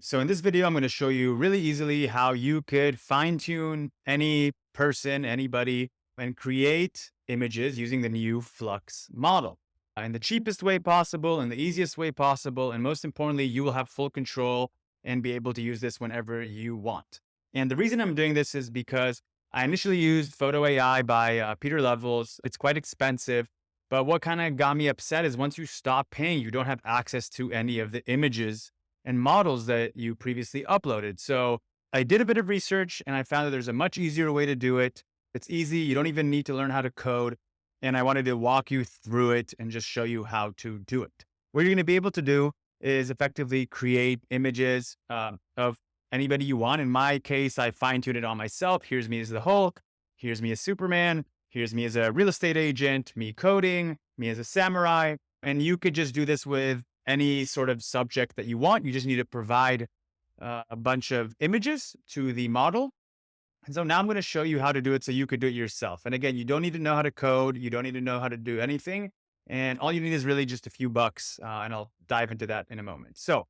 So in this video, I'm going to show you really easily how you could fine tune any person, anybody, and create images using the new Flux model in the cheapest way possible, in the easiest way possible. And most importantly, you will have full control and be able to use this whenever you want. And the reason I'm doing this is because I initially used Photo AI by Peter Levels. It's quite expensive. But what kind of got me upset is once you stop paying, you don't have access to any of the images and models that you previously uploaded. So I did a bit of research and I found that there's a much easier way to do it. It's easy. You don't even need to learn how to code. And I wanted to walk you through it and just show you how to do it. What you're going to be able to do is effectively create images of anybody you want. In my case, I fine tuned it on myself. Here's me as the Hulk. Here's me as Superman. Here's me as a real estate agent, me coding, me as a samurai. And you could just do this with any sort of subject that you want. You just need to provide a bunch of images to the model. And so now I'm going to show you how to do it so you could do it yourself. And again, you don't need to know how to code. You don't need to know how to do anything. And all you need is really just a few bucks. And I'll dive into that in a moment. So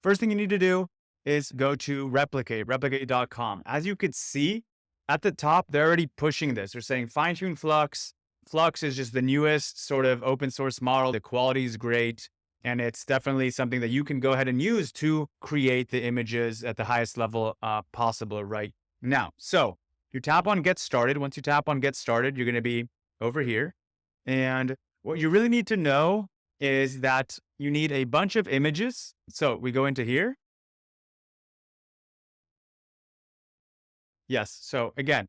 first thing you need to do is go to replicate.com. As you could see at the top, they're already pushing this. They're saying fine tune Flux. Flux is just the newest sort of open source model. The quality is great. And it's definitely something that you can go ahead and use to create the images at the highest level possible right now. So you tap on Get Started. Once you tap on Get Started, you're going to be over here. And what you really need to know is that you need a bunch of images. So we go into here. Yes. So again,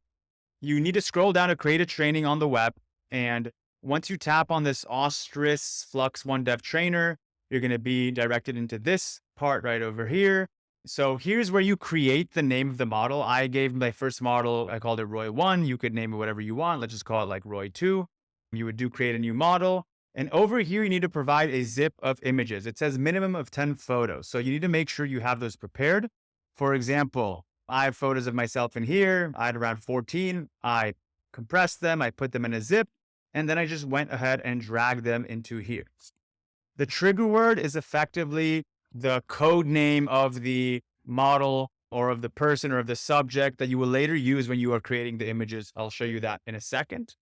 you need to scroll down to create a training on the web. And once you tap on this Ostris Flux One Dev Trainer, you're going to be directed into this part right over here. So here's where you create the name of the model. I gave my first model, I called it Roy 1. You could name it whatever you want. Let's just call it like Roy 2. You would do create a new model. And over here, you need to provide a zip of images. It says minimum of 10 photos. So you need to make sure you have those prepared. For example, I have photos of myself in here. I had around 14. I compressed them. I put them in a zip. And then I just went ahead and dragged them into here. The trigger word is effectively the code name of the model or of the person or of the subject that you will later use when you are creating the images. I'll show you that in a second.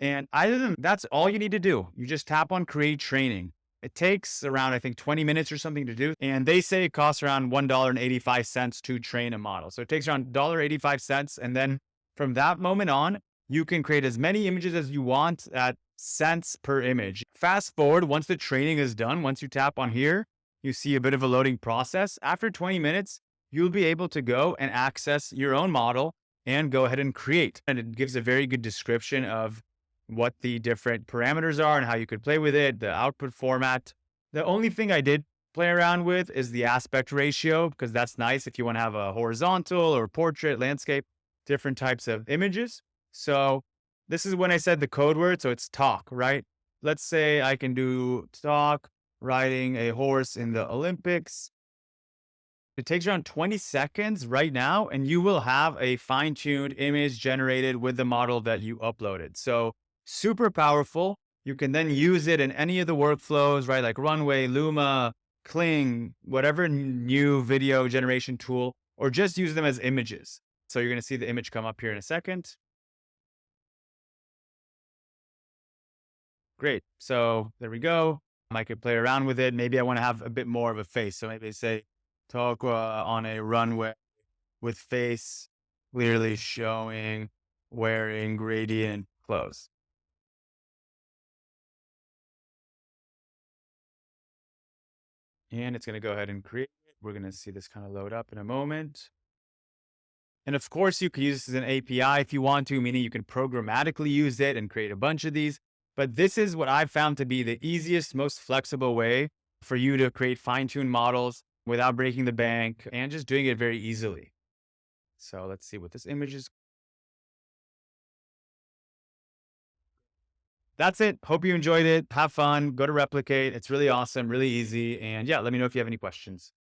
And other than that's all you need to do. You just tap on create training. It takes around, I think, 20 minutes or something to do. And they say it costs around $1.85 to train a model. So it takes around $1.85. And then from that moment on, you can create as many images as you want at cents per image. Fast forward, once the training is done, once you tap on here, you see a bit of a loading process. After 20 minutes, you'll be able to go and access your own model and go ahead and create. And it gives a very good description of what the different parameters are and how you could play with it, the output format. The only thing I did play around with is the aspect ratio, because that's nice if you want to have a horizontal or portrait, landscape, different types of images. So this is when I said the code word. So it's talk, right? Let's say I can do talk, riding a horse in the Olympics. It takes around 20 seconds right now, and you will have a fine-tuned image generated with the model that you uploaded. So super powerful. You can then use it in any of the workflows, right? Like Runway, Luma, Kling, whatever new video generation tool, or just use them as images. So you're going to see the image come up here in a second. Great. So there we go. I could play around with it. Maybe I want to have a bit more of a face. So maybe say talk on a runway with face clearly showing wearing gradient clothes. And it's going to go ahead and create it. We're going to see this kind of load up in a moment. And of course, you can use this as an API if you want to, meaning you can programmatically use it and create a bunch of these. But this is what I've found to be the easiest, most flexible way for you to create fine-tuned models without breaking the bank and just doing it very easily. So let's see what this image is. That's it. Hope you enjoyed it. Have fun. Go to Replicate. It's really awesome, really easy. And yeah, let me know if you have any questions.